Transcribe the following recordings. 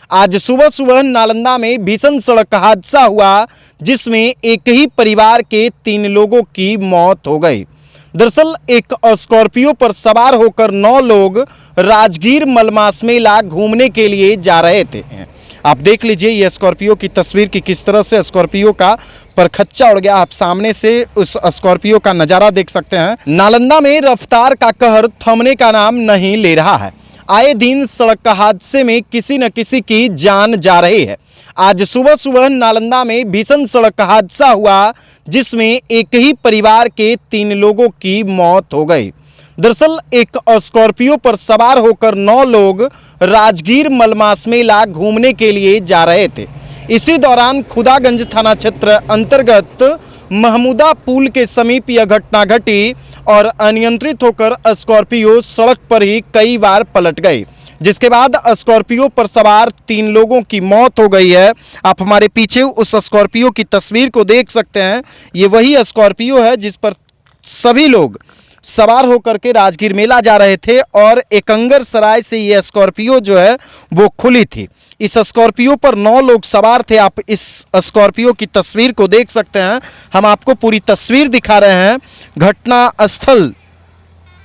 आज सुबह सुबह नालंदा में भीषण सड़क हादसा हुआ जिसमें एक ही परिवार के 3 लोगों की मौत हो गई। दरअसल एक स्कॉर्पियो पर सवार होकर 9 लोग राजगीर मलमास मेला घूमने के लिए जा रहे थे। आप देख लीजिए ये स्कॉर्पियो की तस्वीर कि किस तरह से स्कॉर्पियो का परखच्चा उड़ गया। आप सामने से उस स्कॉर्पियो का नज़ारा देख सकते हैं। नालंदा में रफ्तार का कहर थमने का नाम नहीं ले रहा है। आए दिन सड़क हादसे में किसी न किसी की जान जा रही है। आज सुबह सुबह नालंदा में भीषण सड़क हादसा हुआ जिसमें एक ही परिवार के 3 लोगों की मौत हो गई। दरअसल एक स्कॉर्पियो पर सवार होकर 9 लोग राजगीर मलमास मेला घूमने के लिए जा रहे थे। इसी दौरान खुदागंज थाना क्षेत्र अंतर्गत महमूदा पुल के समीप यह घटना घटी और अनियंत्रित होकर स्कॉर्पियो सड़क पर ही कई बार पलट गई, जिसके बाद स्कॉर्पियो पर सवार 3 लोगों की मौत हो गई है। आप हमारे पीछे उस स्कॉर्पियो की तस्वीर को देख सकते हैं। ये वही स्कॉर्पियो है जिस पर सभी लोग सवार होकर के राजगीर मेला जा रहे थे और एकंगर सराय से ये स्कॉर्पियो जो है वो खुली थी। इस स्कॉर्पियो पर 9 लोग सवार थे। आप इस स्कॉर्पियो की तस्वीर को देख सकते हैं। हम आपको पूरी तस्वीर दिखा रहे हैं। घटना स्थल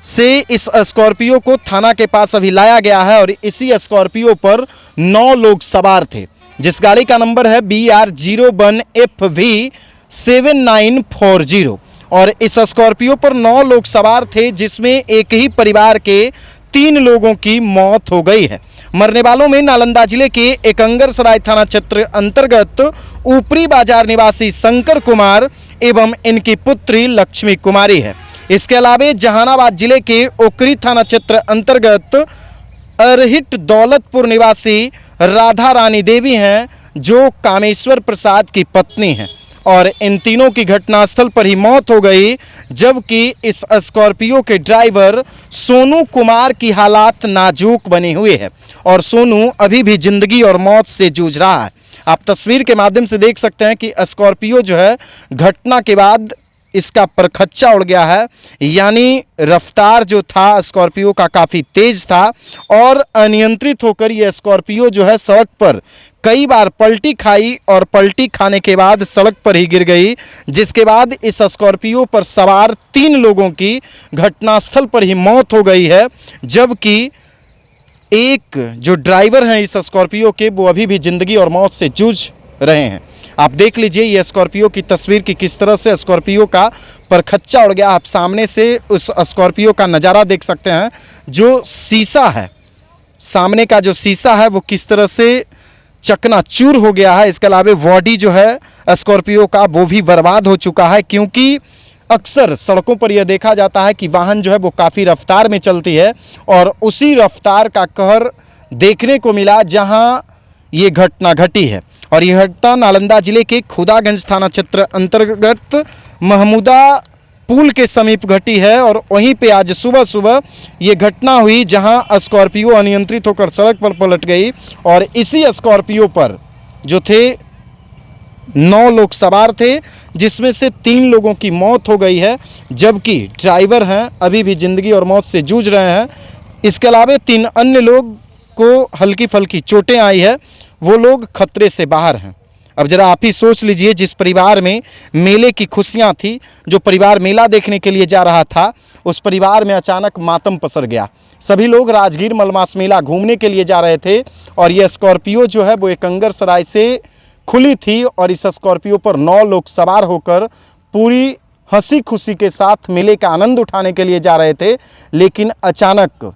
से इस स्कॉर्पियो को थाना के पास अभी लाया गया है और इसी स्कॉर्पियो पर 9 लोग सवार थे, जिस गाड़ी का नंबर है BR01FV7940 और इस स्कॉर्पियो पर 9 लोग सवार थे जिसमें एक ही परिवार के 3 लोगों की मौत हो गई है। मरने वालों में नालंदा जिले के एकंगर सराय थाना क्षेत्र अंतर्गत ऊपरी बाजार निवासी शंकर कुमार एवं इनकी पुत्री लक्ष्मी कुमारी है। इसके अलावा जहानाबाद जिले के ओकरी थाना क्षेत्र अंतर्गत अरहिट दौलतपुर निवासी राधा रानी देवी हैं, जो कामेश्वर प्रसाद की पत्नी हैं और इन तीनों की घटनास्थल पर ही मौत हो गई। जबकि इस स्कॉर्पियो के ड्राइवर सोनू कुमार की हालात नाजुक बनी हुई है और सोनू अभी भी जिंदगी और मौत से जूझ रहा है। आप तस्वीर के माध्यम से देख सकते हैं कि स्कॉर्पियो जो है घटना के बाद इसका परखच्चा उड़ गया है, यानी रफ्तार जो था स्कॉर्पियो का काफ़ी तेज था और अनियंत्रित होकर यह स्कॉर्पियो जो है सड़क पर कई बार पलटी खाई और पलटी खाने के बाद सड़क पर ही गिर गई, जिसके बाद इस स्कॉर्पियो पर सवार 3 लोगों की घटनास्थल पर ही मौत हो गई है। जबकि एक जो ड्राइवर हैं इस स्कॉर्पियो के वो अभी भी ज़िंदगी और मौत से जूझ रहे हैं। आप देख लीजिए ये स्कॉर्पियो की तस्वीर कि किस तरह से स्कॉर्पियो का परखच्चा उड़ गया। आप सामने से उस स्कॉर्पियो का नज़ारा देख सकते हैं। जो शीशा है, सामने का जो शीशा है वो किस तरह से चकनाचूर हो गया है। इसके अलावा बॉडी जो है स्कॉर्पियो का वो भी बर्बाद हो चुका है, क्योंकि अक्सर सड़कों पर यह देखा जाता है कि वाहन जो है वो काफ़ी रफ्तार में चलती है और उसी रफ्तार का कहर देखने को मिला जहां ये घटना घटी है। और यह घटना नालंदा जिले के खुदागंज थाना क्षेत्र अंतर्गत महमूदा पुल के समीप घटी है और वहीं पे आज सुबह सुबह ये घटना हुई जहां स्कॉर्पियो अनियंत्रित होकर सड़क पर पलट गई और इसी स्कॉर्पियो पर जो थे 9 लोग सवार थे, जिसमें से 3 लोगों की मौत हो गई है, जबकि ड्राइवर हैं अभी भी ज़िंदगी और मौत से जूझ रहे हैं। इसके अलावा 3 अन्य लोग को हल्की फल्की चोटें आई है, वो लोग खतरे से बाहर हैं। अब जरा आप ही सोच लीजिए, जिस परिवार में मेले की खुशियां थी, जो परिवार मेला देखने के लिए जा रहा था, उस परिवार में अचानक मातम पसर गया। सभी लोग राजगीर मलमास मेला घूमने के लिए जा रहे थे और यह स्कॉर्पियो जो है वो एकंगर सराय से खुली थी और इस स्कॉर्पियो पर 9 लोग सवार होकर पूरी हंसी खुशी के साथ मेले का आनंद उठाने के लिए जा रहे थे। लेकिन अचानक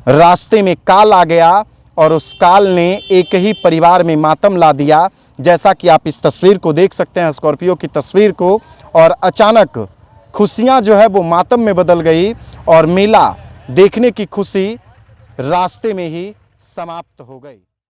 रास्ते में काल आ गया और उस काल ने एक ही परिवार में मातम ला दिया, जैसा कि आप इस तस्वीर को देख सकते हैं, स्कॉर्पियो की तस्वीर को। और अचानक खुशियां जो है वो मातम में बदल गई और मेला देखने की खुशी रास्ते में ही समाप्त हो गई।